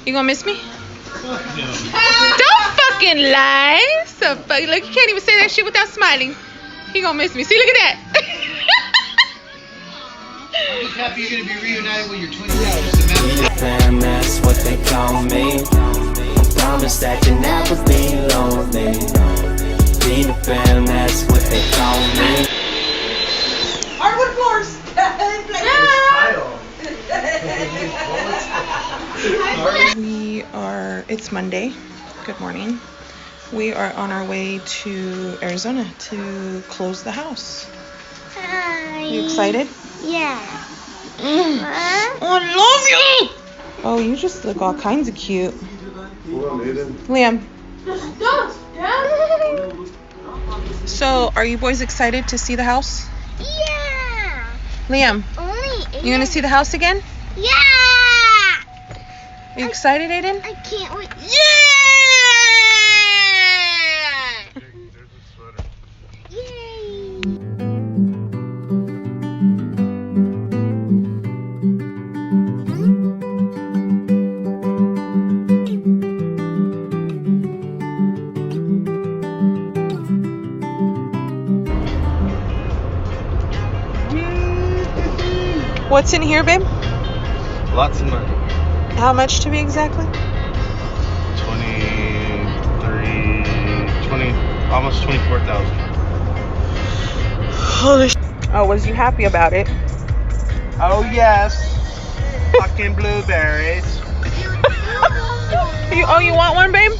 You gonna miss me? Don't fucking lie. So fuck, look, you can't even say that shit without smiling. He gonna miss me. See, look at that. I'm just happy you're gonna be reunited with your twin sister. Fam, that's what they call me. Promise that you never be lonely. Be the fam, that's what they call me. Hardwood floors. It's Monday. Good morning. We are on our way to Arizona to close the house. Hi. You excited? Yeah. I love you! Oh, you just look all kinds of cute. Liam. So, are you boys excited to see the house? Yeah. Liam, Only you gonna see the house again? Yeah. Are you excited, Aiden? I can't wait. Yeah. There's a sweater. Yay. What's in here, babe? Lots of money. How much to be exactly? 20, almost 24,000. Holy sh**. Oh, was you happy about it? Oh yes. Fucking blueberries. You want one, babe?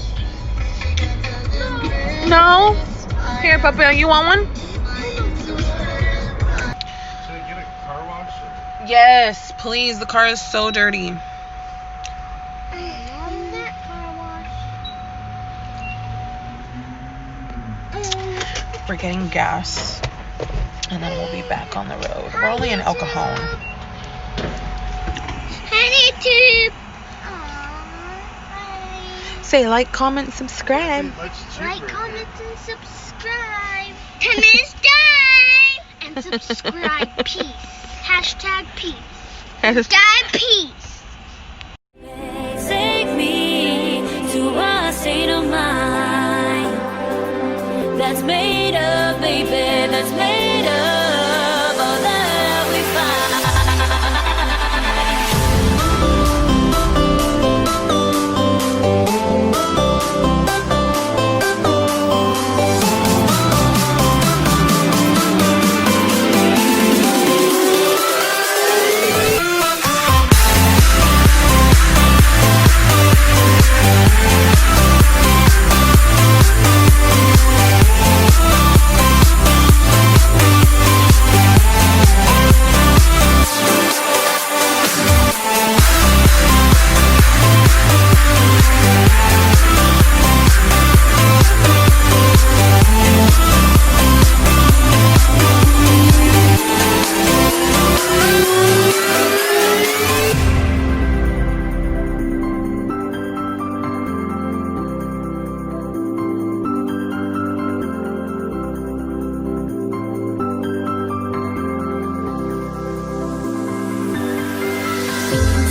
No? Here, Papa, you want one? Should I get a car wash? Yes, please. The car is so dirty. We're getting gas, and then we'll be back on the road. We're only in El Cajon. Honey tube. Say like, comment, subscribe. Like, comment, and subscribe. 10 minutes time. And subscribe. Peace. Hashtag peace. Die peace. Take me to a state of mind that's made of, baby, that's made of all that we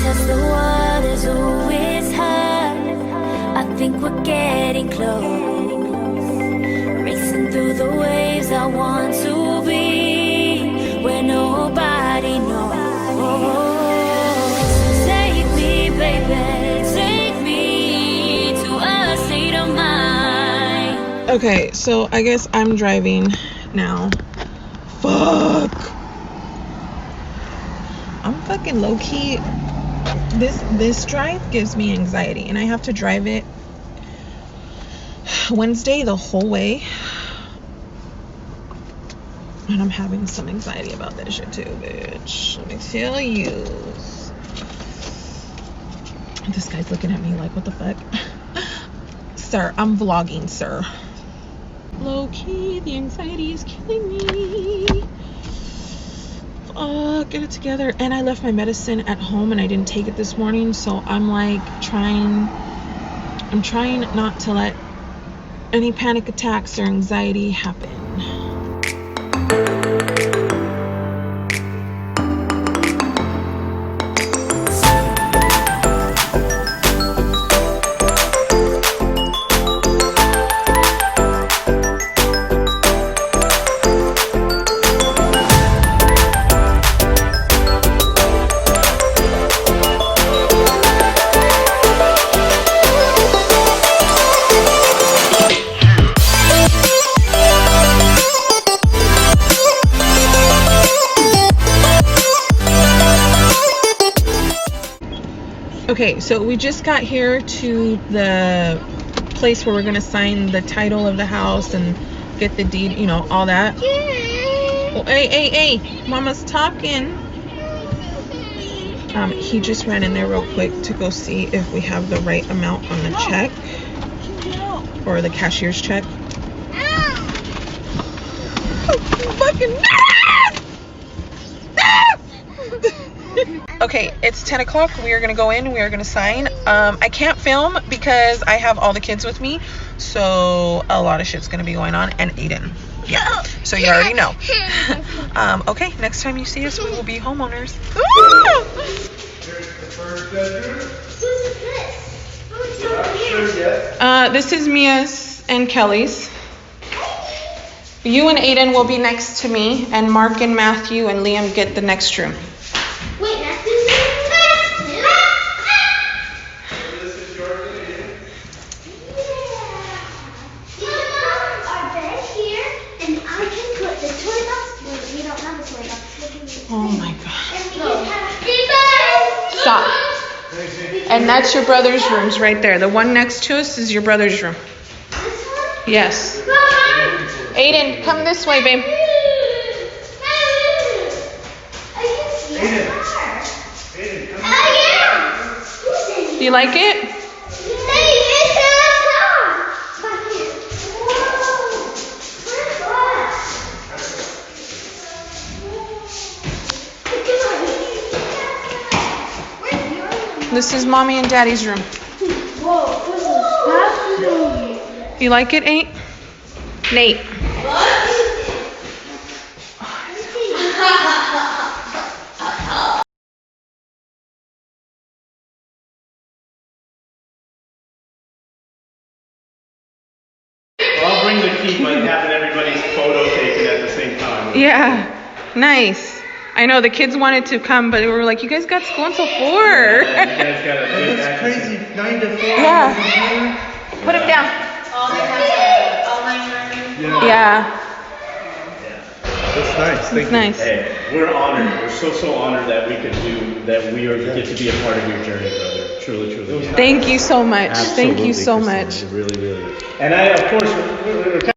test the waters, oh, it's hot. I think we're getting close. Racing through the waves, I want to be where nobody knows. Take me, baby, take me to a state of mind. Okay, so I guess I'm driving now. Fuck. I'm fucking low-key. This drive gives me anxiety, and I have to drive it Wednesday the whole way, and I'm having some anxiety about that shit too, bitch. Let me tell you. This guy's looking at me like, what the fuck? Sir, I'm vlogging, sir. Low-key, the anxiety is killing me. Get it together. And I left my medicine at home and I didn't take it this morning, so I'm like trying not to let any panic attacks or anxiety happen. Okay, so we just got here to the place where we're gonna sign the title of the house and get the deed, you know, all that. Oh, hey, Mama's talking. He just ran in there real quick to go see if we have the right amount on the check or the cashier's check. Fucking okay, it's 10 o'clock. We are gonna go in. We are gonna sign. I can't film because I have all the kids with me, so a lot of shit's gonna be going on, and Aiden. Yeah, so you already know. Okay, next time you see us, we will be homeowners. This is Mia's and Kelly's. You and Aiden will be next to me, and Mark and Matthew and Liam get the next room. Wait, that's this. This is yours and Aiden. Our bed here, and I can put the toy box. Wait, we don't have a toy box. Oh my god. And we can have Stop. And that's your brother's rooms right there. The one next to us is your brother's room. this one. Yes. Aiden, come this way, babe. Do you like it? This is Mommy and Daddy's room. You like it, Nate? I'll bring the key by having everybody's photo taken at the same time. Yeah, nice. I know the kids wanted to come, but we were like, you guys got school until 4. You guys got a big That's crazy. 9 to 4. Yeah. Put him down. Yeah. That's nice. Thank It's you. nice. Hey, we're honored. We're so honored that we could do that. We get to be a part of your journey, brother. Truly. Thank you so much. Thank you so Absolutely, much. Christina. Really. And I, of course, we're